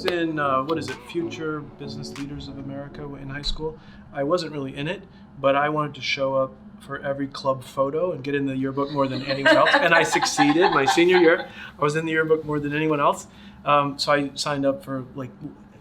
was in, Future Business Leaders of America in high school. I wasn't really in it, but I wanted to show up for every club photo and get in the yearbook more than anyone else. And I succeeded. My senior year, I was in the yearbook more than anyone else. So I signed up for like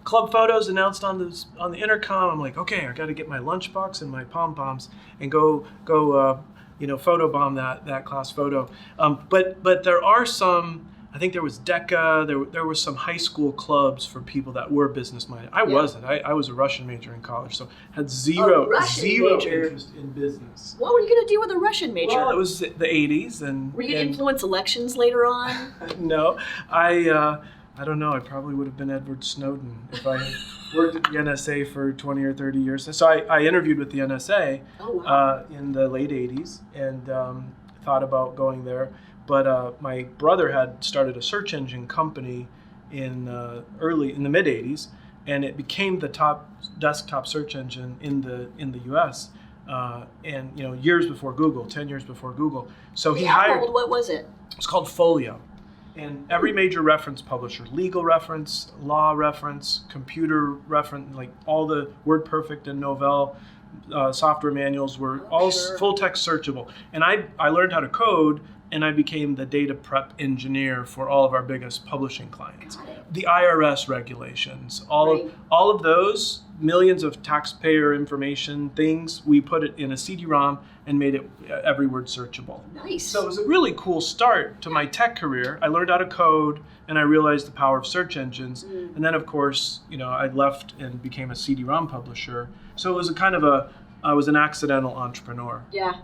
club photos announced on the intercom. I'm like, okay, I got to get my lunchbox and my pom-poms and go photobomb that class photo. But there are some. I think there was DECA, there were some high school clubs for people that were business-minded. I wasn't. I was a Russian major in college, so had zero interest in business. What were you going to do with a Russian major? Well, it was the 80s. Were you going to influence elections later on? No. I don't know. I probably would have been Edward Snowden if I had worked at the NSA for 20 or 30 years. So I interviewed with the NSA in the late 80s and thought about going there. But my brother had started a search engine company in the mid '80s, and it became the top desktop search engine in the U.S. And years before Google, 10 years before Google. So he hired. What was it? It's called Folio, and every major reference publisher, legal reference, law reference, computer reference, like all the WordPerfect and Novell software manuals were all full text searchable. And I learned how to code. And I became the data prep engineer for all of our biggest publishing clients. The IRS regulations, all of those millions of taxpayer information things, we put it in a CD-ROM and made it every word searchable. Nice. So it was a really cool start to my tech career. I learned how to code and I realized the power of search engines. And then of course, I left and became a CD-ROM publisher. So it was I was an accidental entrepreneur. Yeah,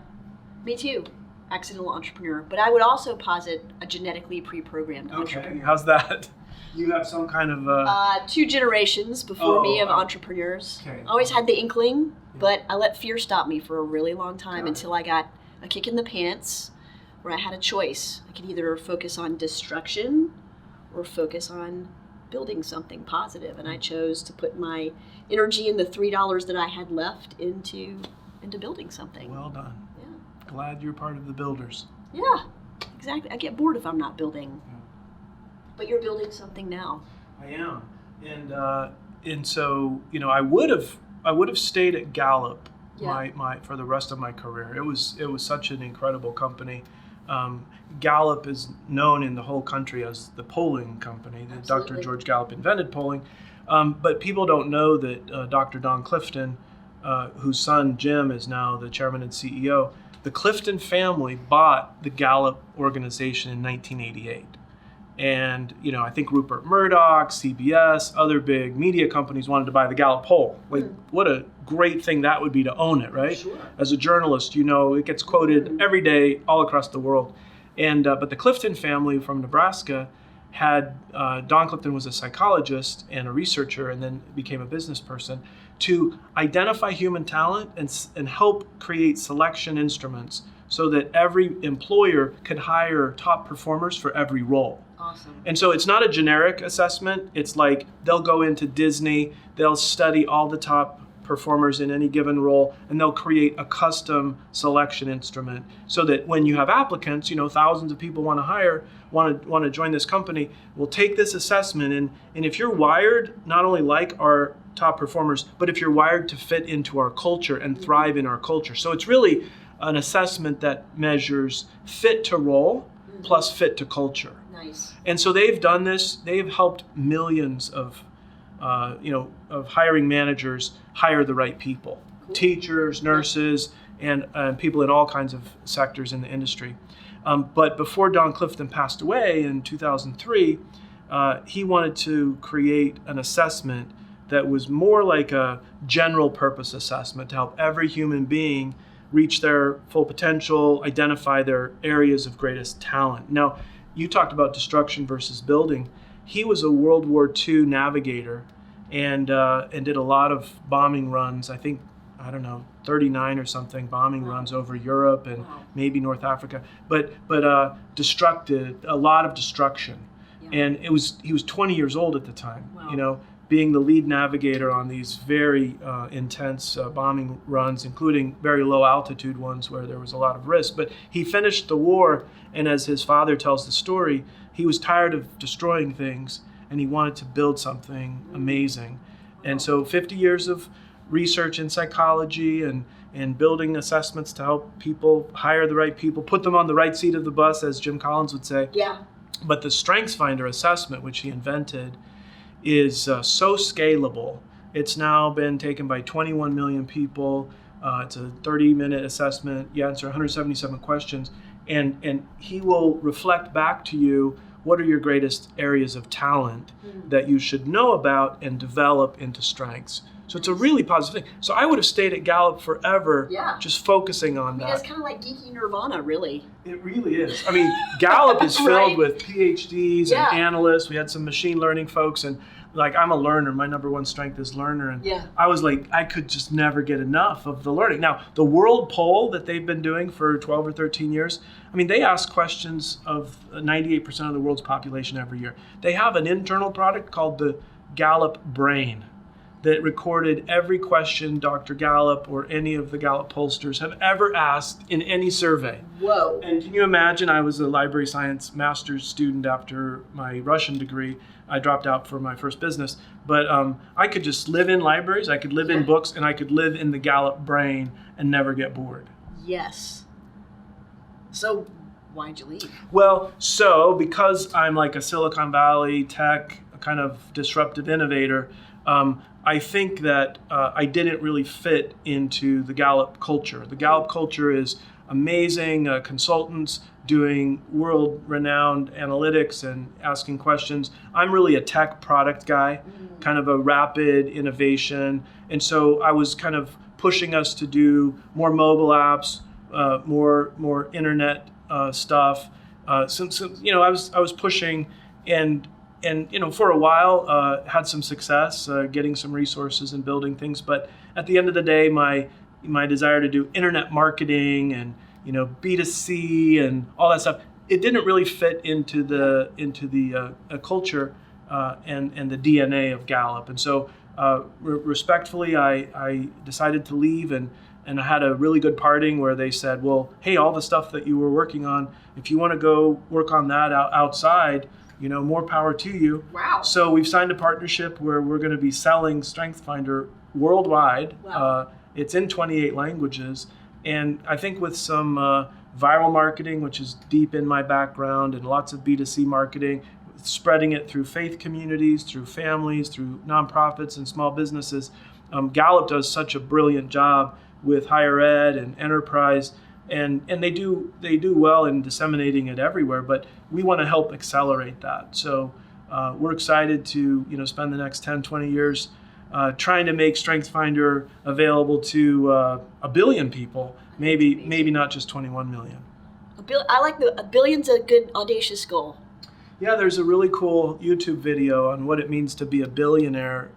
me too. Accidental entrepreneur, but I would also posit a genetically pre-programmed entrepreneur. How's that? You have some kind of 2 generations before me of entrepreneurs. Okay. Always had the inkling, but I let fear stop me for a really long time until I got a kick in the pants where I had a choice. I could either focus on destruction or focus on building something positive, and I chose to put my energy and the $3 that I had left into building something. Well done. Glad you're part of the builders. Yeah, exactly. I get bored if I'm not building. Yeah. But you're building something now. I am, and so I would have stayed at Gallup my for the rest of my career. It was such an incredible company. Gallup is known in the whole country as the polling company. Dr. George Gallup invented polling, but people don't know that Dr. Don Clifton, whose son Jim is now the chairman and CEO. The Clifton family bought the Gallup organization in 1988. And, I think Rupert Murdoch, CBS, other big media companies wanted to buy the Gallup poll. Like, what a great thing that would be to own it, right? Sure. As a journalist, it gets quoted every day all across the world. And but the Clifton family from Nebraska had, Don Clifton was a psychologist and a researcher and then became a business person, to identify human talent and help create selection instruments so that every employer could hire top performers for every role. Awesome. And so it's not a generic assessment. It's like they'll go into Disney, they'll study all the top performers in any given role, and they'll create a custom selection instrument so that when you have applicants, thousands of people want to join this company, we'll take this assessment and if you're wired not only like our top performers, but if you're wired to fit into our culture and thrive in our culture. So it's really an assessment that measures fit to role plus fit to culture. Nice. And so they've done this. They've helped millions of hiring managers hire the right people, teachers, nurses, and people in all kinds of sectors in the industry. But before Don Clifton passed away in 2003, he wanted to create an assessment that was more like a general purpose assessment to help every human being reach their full potential, identify their areas of greatest talent. Now, you talked about destruction versus building. He was a World War II navigator and did a lot of bombing runs. I think, 39 or something bombing runs over Europe and maybe North Africa. But destructed, a lot of destruction. Yeah. And he was 20 years old at the time. Wow. Being the lead navigator on these very intense bombing runs, including very low altitude ones where there was a lot of risk. But he finished the war, and as his father tells the story, he was tired of destroying things, and he wanted to build something amazing. And so 50 years of research in psychology and building assessments to help people hire the right people, put them on the right seat of the bus, as Jim Collins would say. Yeah. But the StrengthsFinder assessment, which he invented, is so scalable. It's now been taken by 21 million people. It's a 30-minute assessment. You answer 177 questions, and he will reflect back to you what are your greatest areas of talent that you should know about and develop into strengths. So it's a really positive thing. So I would have stayed at Gallup forever, just focusing on that. It's kind of like geeky nirvana, really. It really is. I mean, Gallup is filled Right? with PhDs and analysts. We had some machine learning folks, and like, I'm a learner. My number one strength is learner. And I was like, I could just never get enough of the learning. Now, the world poll that they've been doing for 12 or 13 years, I mean, they ask questions of 98% of the world's population every year. They have an internal product called the Gallup Brain that recorded every question Dr. Gallup or any of the Gallup pollsters have ever asked in any survey. Whoa. And can you imagine, I was a library science master's student after my Russian degree. I dropped out for my first business. But I could just live in libraries, I could live in books, and I could live in the Gallup Brain and never get bored. Yes. So why'd you leave? Well, so because I'm like a Silicon Valley tech kind of disruptive innovator, I think that I didn't really fit into the Gallup culture. The Gallup culture is amazing consultants doing world-renowned analytics and asking questions. I'm really a tech product guy, kind of a rapid innovation. And so I was kind of pushing us to do more mobile apps, more internet stuff. Since you know, I was pushing and you know, for a while had some success getting some resources and building things. But at the end of the day, my desire to do internet marketing and, you know, B2C and all that stuff, it didn't really fit into the culture and the DNA of Gallup. And so respectfully, I decided to leave, and I had a really good parting where they said, well, hey, all the stuff that you were working on, if you want to go work on that outside, you know, more power to you. Wow. So we've signed a partnership where we're going to be selling StrengthsFinder worldwide. Wow. It's in 28 languages. And I think with some viral marketing, which is deep in my background, and lots of B2C marketing, spreading it through faith communities, through families, through nonprofits and small businesses. Gallup does such a brilliant job with higher ed and enterprise. And they do well in disseminating it everywhere, but we want to help accelerate that. So we're excited to, you know, spend the next 10, 20 years trying to make StrengthsFinder available to a billion people, maybe not just 21 million. I like a billion's a good audacious goal. Yeah, there's a really cool YouTube video on what it means to be a billionaire.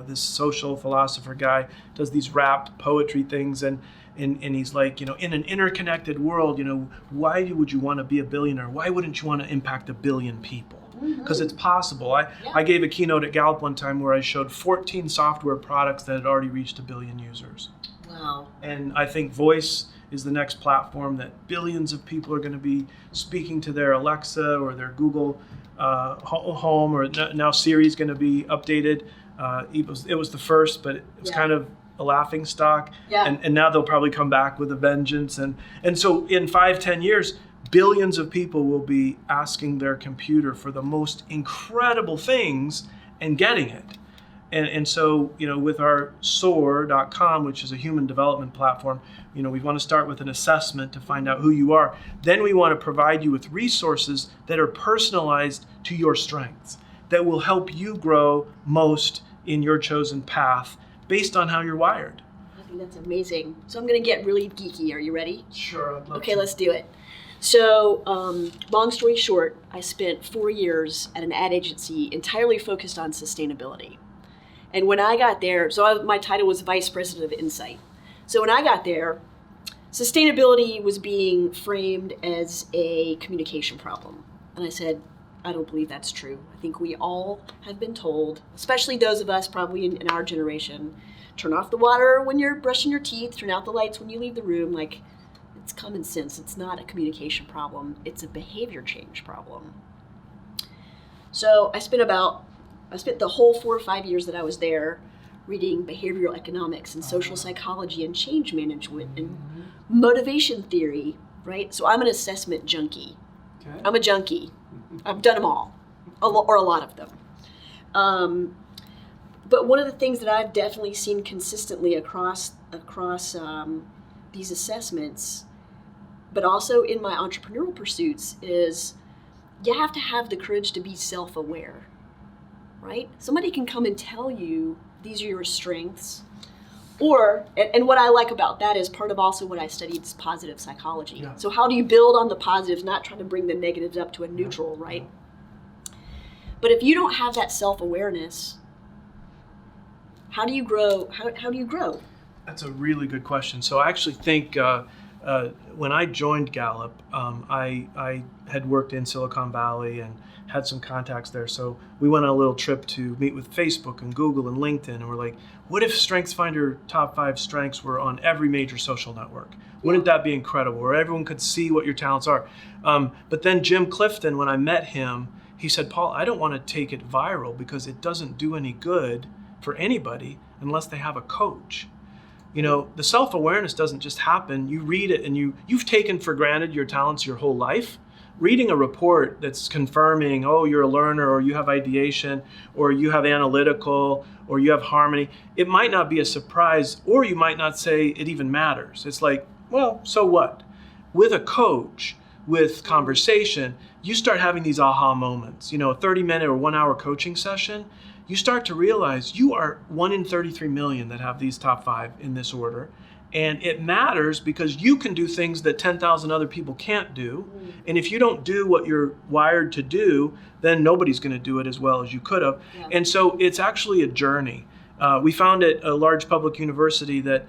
This social philosopher guy does these rap poetry things, and he's like, you know, in an interconnected world, you know, why would you want to be a billionaire? Why wouldn't you want to impact a billion people? Because it's possible. I gave a keynote at Gallup one time where I showed 14 software products that had already reached 1 billion users. Wow. And I think voice is the next platform that billions of people are going to be speaking to their Alexa or their Google Home, or now Siri is going to be updated. It was the first, but it was kind of a laughing stock. Yeah. And now they'll probably come back with a vengeance. And so in 5-10 years, billions of people will be asking their computer for the most incredible things and getting it. And so, you know, with our SOAR.com, which is a human development platform, you know, we want to start with an assessment to find out who you are. Then we want to provide you with resources that are personalized to your strengths, that will help you grow most in your chosen path based on how you're wired. I think that's amazing. So I'm going to get really geeky. Are you ready? Sure. I'd love Okay, to. let's do it. So, long story short, I spent 4 years at an ad agency entirely focused on sustainability. And when I got there, my title was Vice President of Insight. So when I got there, sustainability was being framed as a communication problem. And I said, I don't believe that's true. I think we all have been told, especially those of us probably in our generation, turn off the water when you're brushing your teeth, turn out the lights when you leave the room. Like, it's common sense. It's not a communication problem. It's a behavior change problem. So I spent about I spent the whole 4 or 5 years that I was there reading behavioral economics and social psychology and change management and motivation theory, right? So I'm an assessment junkie. Okay. I'm a junkie. I've done them all, or a lot of them. But one of the things that I've definitely seen consistently across these assessments, but also in my entrepreneurial pursuits, is you have to have the courage to be self-aware, right? Somebody can come and tell you these are your strengths, and what I like about that is part of also what I studied is positive psychology. Yeah. So how do you build on the positives, not trying to bring the negatives up to a neutral, right? But if you don't have that self-awareness, how do you grow? How do you grow? That's a really good question. So I actually think when I joined Gallup, I had worked in Silicon Valley and had some contacts there. So we went on a little trip to meet with Facebook and Google and LinkedIn, and we're like, what if StrengthsFinder top 5 strengths were on every major social network? Wouldn't that be incredible, where everyone could see what your talents are? But then Jim Clifton, when I met him, he said, Paul, I don't want to take it viral because it doesn't do any good for anybody unless they have a coach. You know, the self-awareness doesn't just happen. You read it and you've taken for granted your talents your whole life. Reading a report that's confirming, oh, you're a learner, or you have ideation, or you have analytical, or you have harmony, it might not be a surprise, or you might not say it even matters. It's like, well, so what? With a coach, with conversation, you start having these aha moments. You know, a 30-minute or 1-hour coaching session, you start to realize you are 1 in 33 million that have these top 5 in this order. And it matters because you can do things that 10,000 other people can't do. And if you don't do what you're wired to do, then nobody's going to do it as well as you could have. Yeah. And so it's actually a journey. We found at a large public university that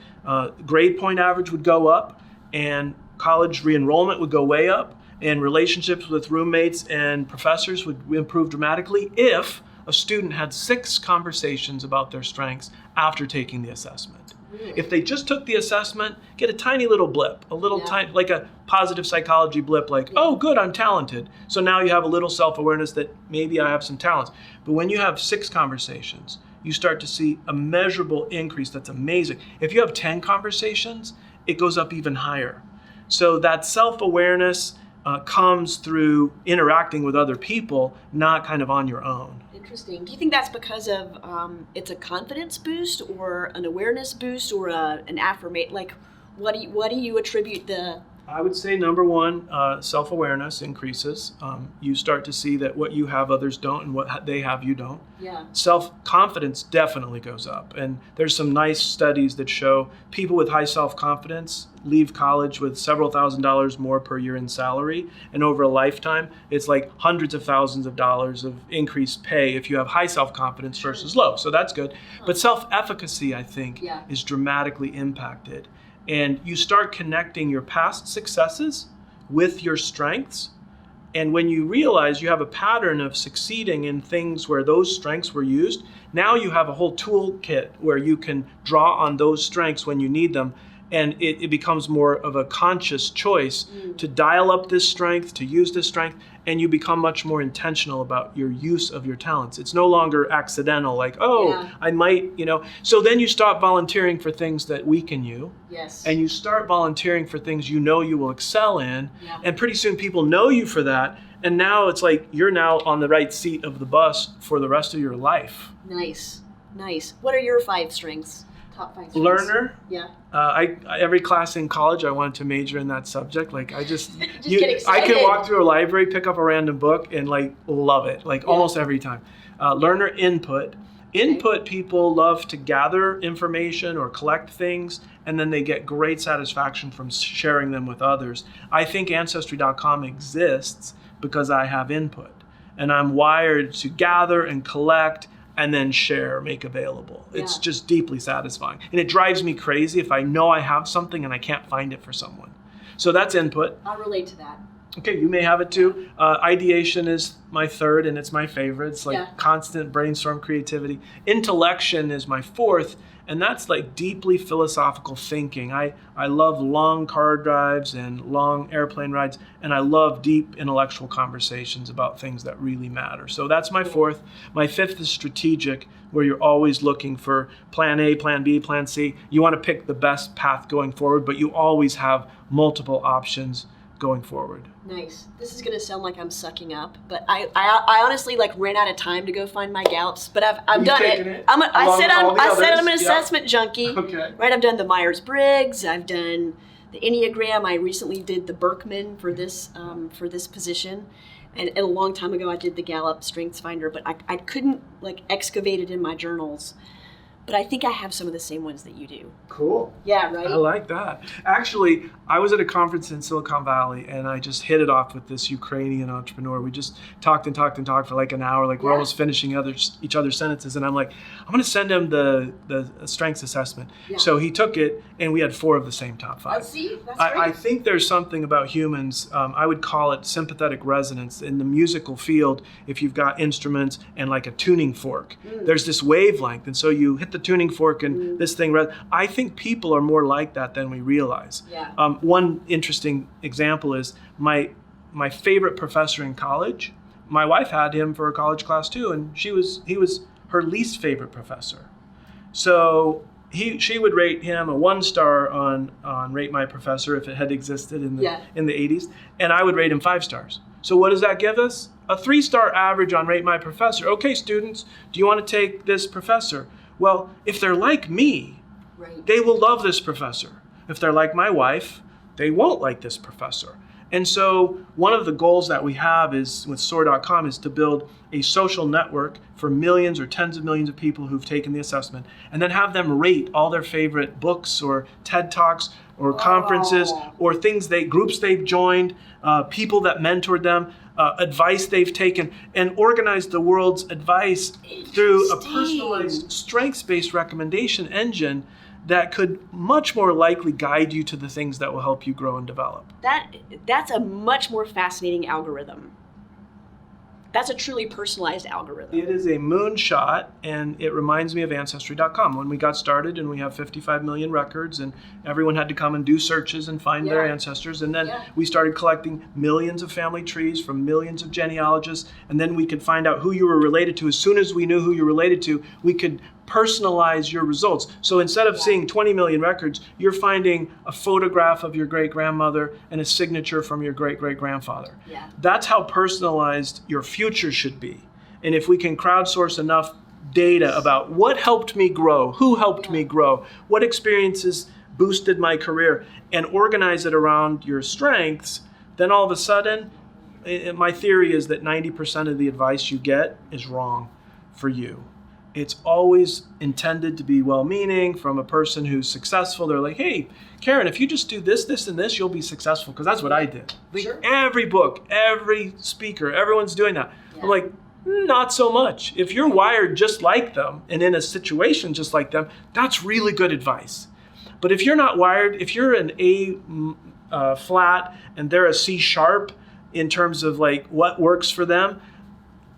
grade point average would go up and college re-enrollment would go way up and relationships with roommates and professors would improve dramatically if a student had 6 conversations about their strengths after taking the assessment. If they just took the assessment, get a tiny little blip, tiny, like a positive psychology blip, like, oh, good, I'm talented. So now you have a little self-awareness that maybe I have some talents. But when you have 6 conversations, you start to see a measurable increase that's amazing. If you have 10 conversations, it goes up even higher. So that self-awareness comes through interacting with other people, not kind of on your own. Interesting. Do you think that's because of it's a confidence boost or an awareness boost or an affirmation? Like, what do you attribute the? I would say number 1, self-awareness increases. You start to see that what you have others don't, and what they have you don't. Yeah. Self-confidence definitely goes up, and there's some nice studies that show people with high self-confidence leave college with several $1,000s more per year in salary, and over a lifetime, it's like hundreds of thousands of dollars of increased pay if you have high self-confidence versus low. So that's good. But self-efficacy, I think, is dramatically impacted. And you start connecting your past successes with your strengths. And when you realize you have a pattern of succeeding in things where those strengths were used, now you have a whole toolkit where you can draw on those strengths when you need them. And it becomes more of a conscious choice to dial up this strength, to use this strength, and you become much more intentional about your use of your talents. It's no longer accidental, like, I might, So then you stop volunteering for things that weaken you. Yes. And you start volunteering for things you know you will excel in. Yeah. And pretty soon people know you for that. And now it's like you're now on the right seat of the bus for the rest of your life. Nice. What are your 5 strengths? Top 5 strengths? Learner. Yeah. Every class in college, I wanted to major in that subject. Like I just get excited. I can walk through a library, pick up a random book, and love it. Almost every time. Learner. Input. People love to gather information or collect things, and then they get great satisfaction from sharing them with others. I think Ancestry.com exists because I have input, and I'm wired to gather and collect and then share, make available. It's just deeply satisfying. And it drives me crazy if I know I have something and I can't find it for someone. So that's input. I relate to that. Okay, you may have it too. Ideation is my third, and it's my favorite. It's like constant brainstorm creativity. Intellection is my fourth, and that's like deeply philosophical thinking. I love long car drives and long airplane rides, and I love deep intellectual conversations about things that really matter. So that's my fourth. My fifth is strategic, where you're always looking for plan A, plan B, plan C. You want to pick the best path going forward, but you always have multiple options going forward. Nice. This is going to sound like I'm sucking up, but I honestly like ran out of time to go find my Gallups, but I've done it. I said I'm an assessment junkie. Okay. Right. I've done the Myers-Briggs. I've done the Enneagram. I recently did the Berkman for this position, and a long time ago I did the Gallup Strengths Finder, but I couldn't like excavate it in my journals. But I think I have some of the same ones that you do. Cool. Yeah, right? I like that. Actually, I was at a conference in Silicon Valley, and I just hit it off with this Ukrainian entrepreneur. We just talked for like an hour. Like we're almost finishing each other's sentences. And I'm like, I'm going to send him the strengths assessment. Yeah. So he took it, and we had 4 of the same top 5. See, that's great. I think there's something about humans, I would call it sympathetic resonance. In the musical field, if you've got instruments and like a tuning fork, there's this wavelength. And so you hit the tuning fork and this thing. I think people are more like that than we realize. Yeah. One interesting example is my favorite professor in college. My wife had him for a college class too, and he was her least favorite professor. So she would rate him a 1-star on Rate My Professor if it had existed in the 80s, and I would rate him 5 stars. So what does that give us? A 3-star average on Rate My Professor. Okay, students, do you want to take this professor? Well, if they're like me, they will love this professor. If they're like my wife, they won't like this professor. And so one of the goals that we have is with SOAR.com is to build a social network for millions or tens of millions of people who've taken the assessment, and then have them rate all their favorite books or TED Talks or conferences or groups they've joined, people that mentored them, advice they've taken, and organize the world's advice through a personalized strengths-based recommendation engine that could much more likely guide you to the things that will help you grow and develop. That's a much more fascinating algorithm. That's a truly personalized algorithm. It is a moonshot, and it reminds me of Ancestry.com. When we got started, and we have 55 million records, and everyone had to come and do searches and find their ancestors, and then we started collecting millions of family trees from millions of genealogists, and then we could find out who you were related to. As soon as we knew who you're related to, we could personalize your results. So instead of seeing 20 million records, you're finding a photograph of your great-grandmother and a signature from your great-great-grandfather. Yeah. That's how personalized your future should be. And if we can crowdsource enough data about what helped me grow, who helped me grow, what experiences boosted my career, and organize it around your strengths, then all of a sudden, my theory is that 90% of the advice you get is wrong for you. It's always intended to be well-meaning from a person who's successful. They're like, hey, Karen, if you just do this, this, and this, you'll be successful. Because that's what I did. Sure. Every book, every speaker, everyone's doing that. Yeah. I'm like, not so much. If you're wired just like them and in a situation just like them, that's really good advice. But if you're not wired, if you're an A flat and they're a C sharp in terms of like what works for them,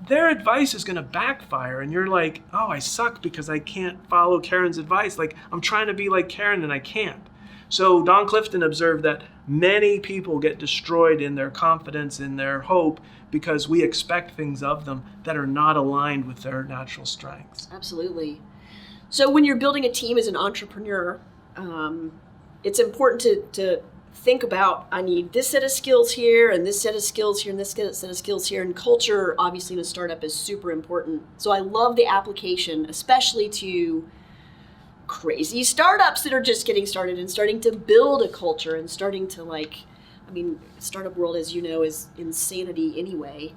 their advice is going to backfire, and you're like, oh, I suck because I can't follow Karen's advice. Like, I'm trying to be like Karen and I can't. So Don Clifton observed that many people get destroyed in their confidence, in their hope, because we expect things of them that are not aligned with their natural strengths. Absolutely. So when you're building a team as an entrepreneur, it's important to think about, I need this set of skills here, and this set of skills here, and this set of skills here. And culture, obviously, in a startup is super important. So I love the application, especially to crazy startups that are just getting started and starting to build a culture and starting to startup world, as you know, is insanity anyway.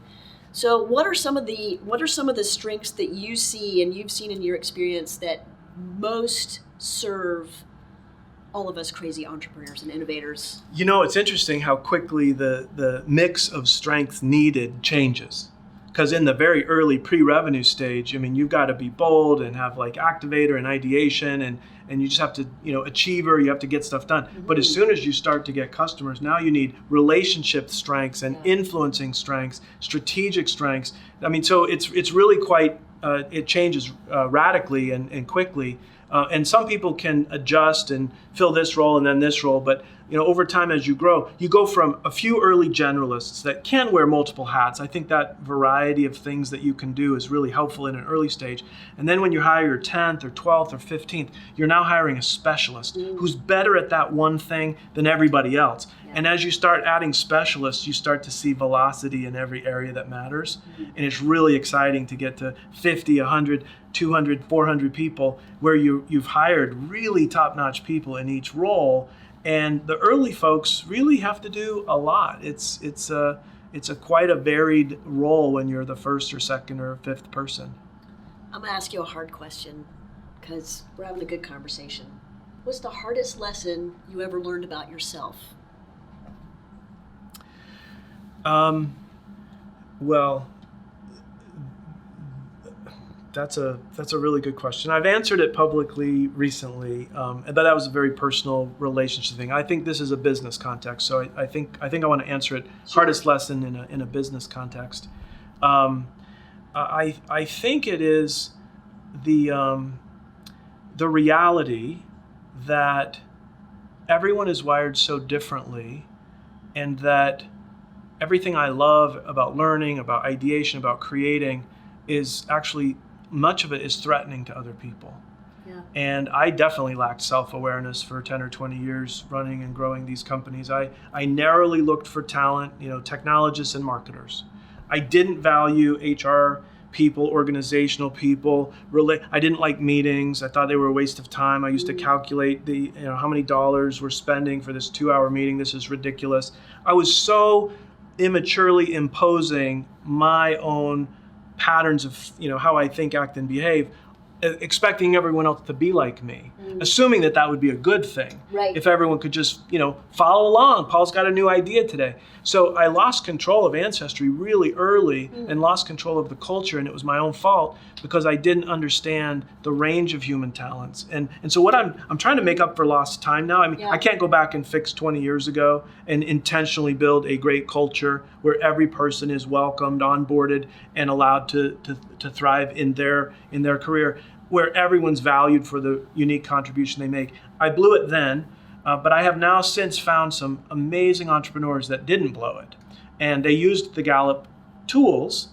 So what are some of the strengths that you see and you've seen in your experience that most serve all of us crazy entrepreneurs and innovators? You know, it's interesting how quickly the mix of strengths needed changes. Because in the very early pre-revenue stage, I mean, you've got to be bold and have like activator and ideation, and you just have to, achiever, you have to get stuff done. Mm-hmm. But as soon as you start to get customers, now you need relationship strengths and influencing strengths, strategic strengths. I mean, so it's really quite, it changes radically and quickly. And some people can adjust and fill this role and then this role, but over time as you grow, you go from a few early generalists that can wear multiple hats. I think that variety of things that you can do is really helpful in an early stage. And then when you hire your 10th or 12th or 15th, you're now hiring a specialist who's better at that one thing than everybody else. Yeah. And as you start adding specialists, you start to see velocity in every area that matters. And it's really exciting to get to 50, 100, 200, 400 people where you've hired really top-notch people in each role. And the early folks really have to do a lot. It's a quite a varied role when you're the first or second or fifth person. I'm gonna ask you a hard question because we're having a good conversation. What's the hardest lesson you ever learned about yourself? Well, that's a really good question. I've answered it publicly recently, but that was a very personal relationship thing. I think this is a business context, so I think I want to answer it. Sure. Hardest lesson in a business context. I think it is the reality that everyone is wired so differently, and that everything I love about learning, about ideation, about creating is actually, much of it is threatening to other people. Yeah. And I definitely lacked self-awareness for 10 or 20 years running and growing these companies. I narrowly looked for talent, technologists and marketers. I didn't value HR people, organizational people. I didn't like meetings. I thought they were a waste of time. I used to calculate how many dollars we're spending for this 2-hour meeting. This is ridiculous. I was so immaturely imposing my own patterns of how I think, act, and behave, expecting everyone else to be like me, assuming that would be a good thing. Right. If everyone could just follow along. Paul's got a new idea today. So I lost control of Ancestry really early and lost control of the culture, and it was my own fault because I didn't understand the range of human talents. And so what I'm trying to make up for lost time now. I mean, I can't go back and fix 20 years ago and intentionally build a great culture where every person is welcomed, onboarded, and allowed to thrive in their career, where everyone's valued for the unique contribution they make. I blew it then, but I have now since found some amazing entrepreneurs that didn't blow it. And they used the Gallup tools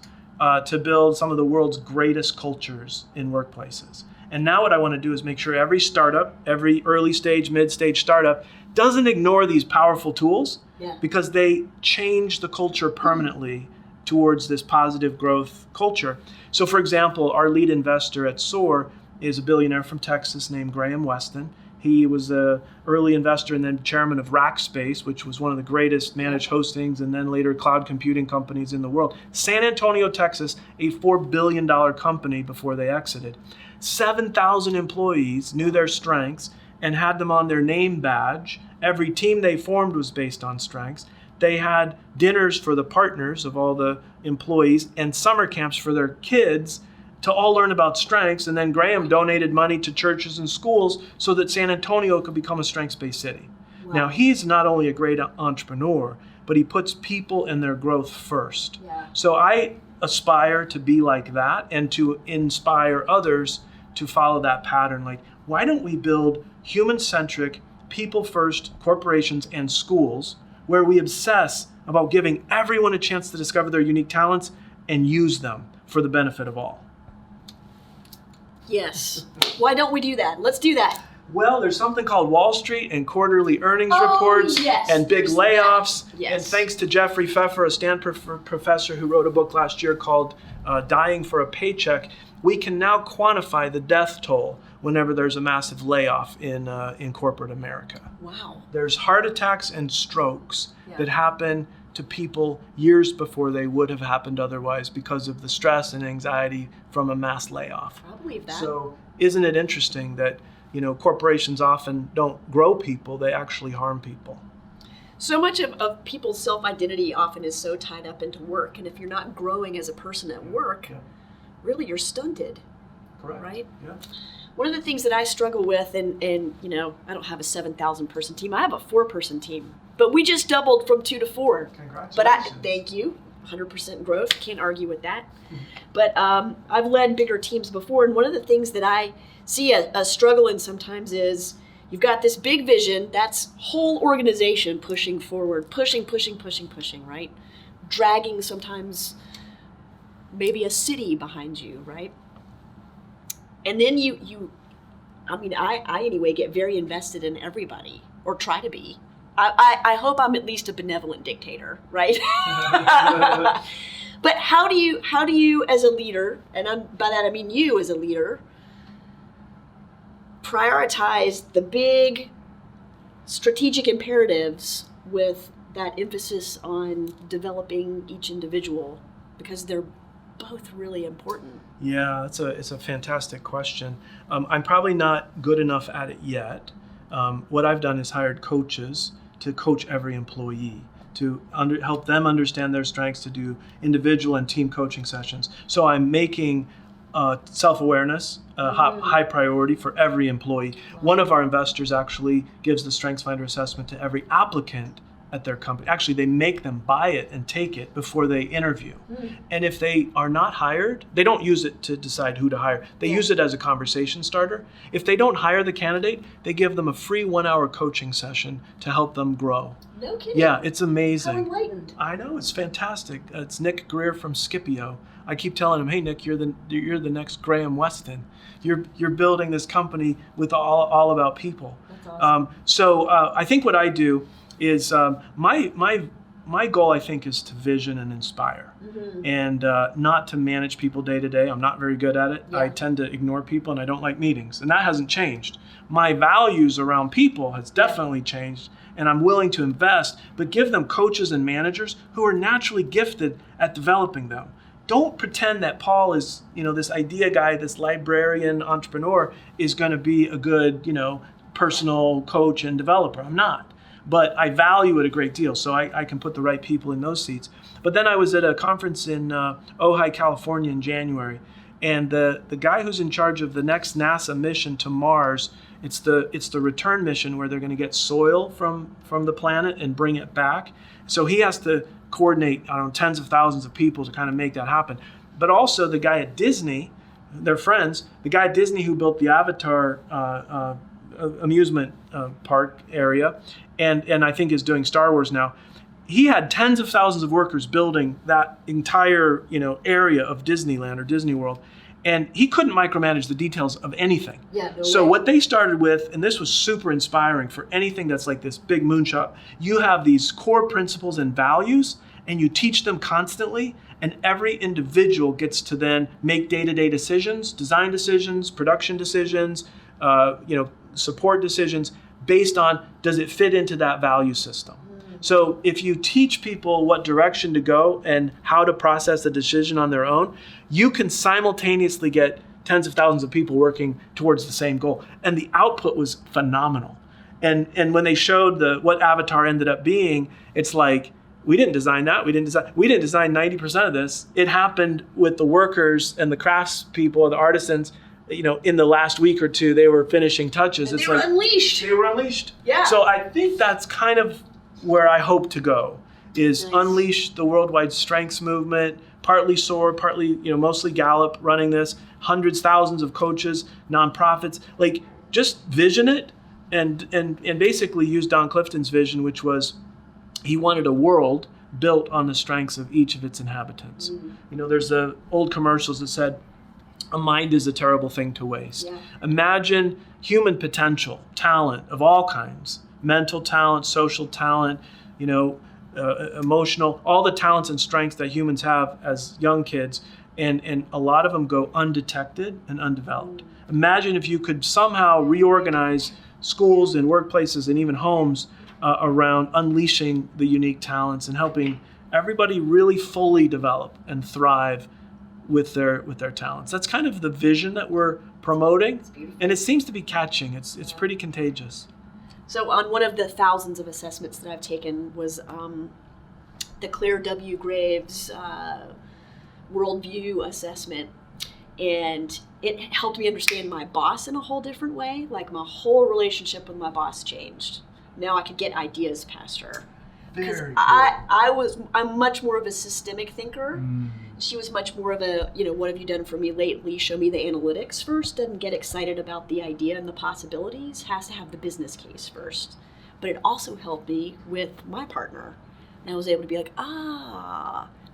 to build some of the world's greatest cultures in workplaces. And now what I want to do is make sure every startup, every early stage, mid-stage startup doesn't ignore these powerful tools because they change the culture permanently towards this positive growth culture. So for example, our lead investor at SOAR is a billionaire from Texas named Graham Weston. He was an early investor and then chairman of Rackspace, which was one of the greatest managed hostings and then later cloud computing companies in the world. San Antonio, Texas, a $4 billion company before they exited. 7,000 employees knew their strengths and had them on their name badge. Every team they formed was based on strengths. They had dinners for the partners of all the employees and summer camps for their kids to all learn about strengths. And then Graham donated money to churches and schools so that San Antonio could become a strengths-based city. Wow. Now, he's not only a great entrepreneur, but he puts people and their growth first. Yeah. So I aspire to be like that and to inspire others to follow that pattern. Like, why don't we build human-centric, people-first corporations and schools where we obsess about giving everyone a chance to discover their unique talents and use them for the benefit of all? Yes. Why don't we do that? Let's do that. Well, there's something called Wall Street and quarterly earnings reports and big layoffs. Yes. And thanks to Jeffrey Pfeffer, a Stanford professor who wrote a book last year called Dying for a Paycheck, we can now quantify the death toll whenever there's a massive layoff in corporate America. Wow. There's heart attacks and strokes that happen to people years before they would have happened otherwise because of the stress and anxiety from a mass layoff. I believe that. So isn't it interesting that corporations often don't grow people, they actually harm people. So much of people's self-identity often is so tied up into work. And if you're not growing as a person at work, really you're stunted. Correct. Right? Yeah. One of the things that I struggle with, and you know, I don't have a 7,000 person team. I have a 4-person team. But we just doubled from 2 to 4. Congratulations. But thank you. 100% growth. Can't argue with that. But I've led bigger teams before. And one of the things that I see a struggle in sometimes is you've got this big vision, that's whole organization pushing forward, pushing, right? Dragging sometimes maybe a city behind you, right? And then I anyway get very invested in everybody, or try to be. I hope I'm at least a benevolent dictator, right? But how do you as a leader, and by that I mean you as a leader, prioritize the big strategic imperatives with that emphasis on developing each individual, because they're both really important? Yeah, it's a fantastic question. I'm probably not good enough at it yet. What I've done is hired coaches to coach every employee, to help them understand their strengths, to do individual and team coaching sessions. So I'm making self-awareness a high priority for every employee. One of our investors actually gives the StrengthsFinder assessment to every applicant at their company. Actually, they make them buy it and take it before they interview. And if they are not hired, they don't use it to decide who to hire. They use it as a conversation starter. If they don't hire the candidate, they give them a free 1-hour coaching session to help them grow. No kidding. Yeah, it's amazing. How enlightened. I know, it's fantastic. It's Nick Greer from Scipio. I keep telling him, hey Nick, you're the next Graham Weston. You're building this company with all about people. That's awesome. So I think what I do is my goal, I think, is to vision and inspire, and not to manage people day to day. I'm not very good at it. I tend to ignore people, and I don't like meetings, and that hasn't changed. My values around people has definitely changed, and I'm willing to invest, but give them coaches and managers who are naturally gifted at developing them. Don't pretend that Paul is, this idea guy, this librarian entrepreneur is going to be a good, personal coach and developer. I'm not. But I value it a great deal, so I can put the right people in those seats. But then I was at a conference in Ojai, California in January, and the guy who's in charge of the next NASA mission to Mars, it's the return mission where they're going to get soil from the planet and bring it back. So he has to coordinate, tens of thousands of people to kind of make that happen. But also the guy at Disney, they're friends, the guy at Disney who built the Avatar amusement park area, and I think is doing Star Wars now. He had tens of thousands of workers building that entire area of Disneyland or Disney World, and he couldn't micromanage the details of anything. So what they started with, and this was super inspiring for anything that's like this big moonshot, you have these core principles and values, and you teach them constantly, and every individual gets to then make day-to-day decisions, design decisions, production decisions, support decisions based on, does it fit into that value system? So if you teach people what direction to go and how to process a decision on their own, you can simultaneously get tens of thousands of people working towards the same goal. And the output was phenomenal. And when they showed what Avatar ended up being, it's like, we didn't design that. We didn't design 90% of this. It happened with the workers and the crafts people, the artisans. In the last week or two, they were finishing touches. And they were unleashed. They were unleashed. Yeah. So I think that's kind of where I hope to go, is unleash the worldwide strengths movement, partly SOAR, partly, mostly Gallup running this, hundreds, thousands of coaches, nonprofits, like just vision it and basically use Don Clifton's vision, which was he wanted a world built on the strengths of each of its inhabitants. There's the old commercials that said, a mind is a terrible thing to waste. Yeah. Imagine human potential, talent of all kinds, mental talent, social talent, emotional, all the talents and strengths that humans have as young kids, and a lot of them go undetected and undeveloped. Imagine if you could somehow reorganize schools and workplaces and even homes around unleashing the unique talents and helping everybody really fully develop and thrive with their talents. That's kind of the vision that we're promoting, and it seems to be catching. It's pretty contagious. So on one of the thousands of assessments that I've taken was the Claire W. Graves worldview assessment. And it helped me understand my boss in a whole different way. Like my whole relationship with my boss changed. Now I could get ideas past her. Because I'm much more of a systemic thinker. She was much more of a, what have you done for me lately? Show me the analytics first. Doesn't get excited about the idea and the possibilities. Has to have the business case first. But it also helped me with my partner. And I was able to be like,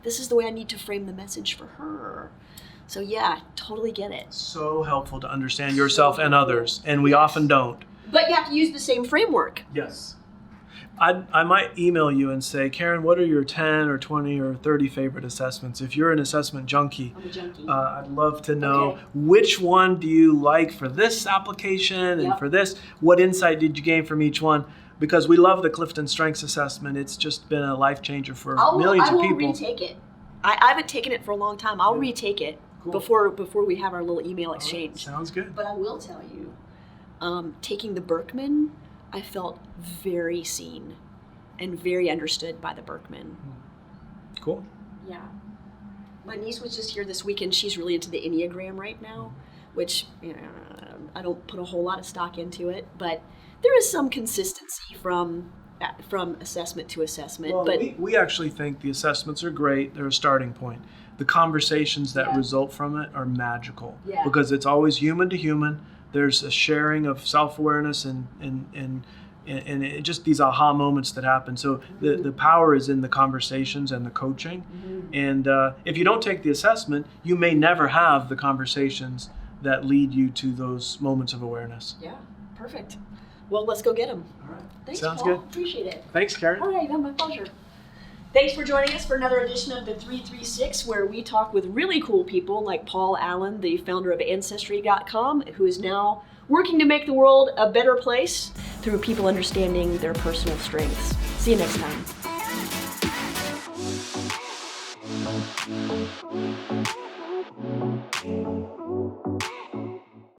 this is the way I need to frame the message for her. So yeah, totally get it. So helpful to understand yourself and others. And we often don't. But you have to use the same framework. Yes. I might email you and say, Karen, what are your 10 or 20 or 30 favorite assessments? If you're an assessment junkie, I'm a junkie. I'd love to know which one do you like for this application and for this? What insight did you gain from each one? Because we love the Clifton Strengths Assessment. It's just been a life changer for millions of people. I will retake it. I haven't taken it for a long time. I'll retake it before we have our little email exchange. Sounds good. But I will tell you, taking the Berkman, I felt very seen and very understood by the Berkman. Cool. Yeah. My niece was just here this weekend. She's really into the Enneagram right now, which I don't put a whole lot of stock into it, but there is some consistency from assessment to assessment. Well, but we actually think the assessments are great. They're a starting point. The conversations that result from it are magical because it's always human to human. There's a sharing of self-awareness and it just these aha moments that happen. So the power is in the conversations and the coaching. And if you don't take the assessment, you may never have the conversations that lead you to those moments of awareness. Yeah, perfect. Well, let's go get them. All right. Thanks, Sounds Paul. good. Appreciate it. Thanks, Karen. All right, my pleasure. Thanks for joining us for another edition of the 336, where we talk with really cool people like Paul Allen, the founder of Ancestry.com, who is now working to make the world a better place through people understanding their personal strengths. See you next time.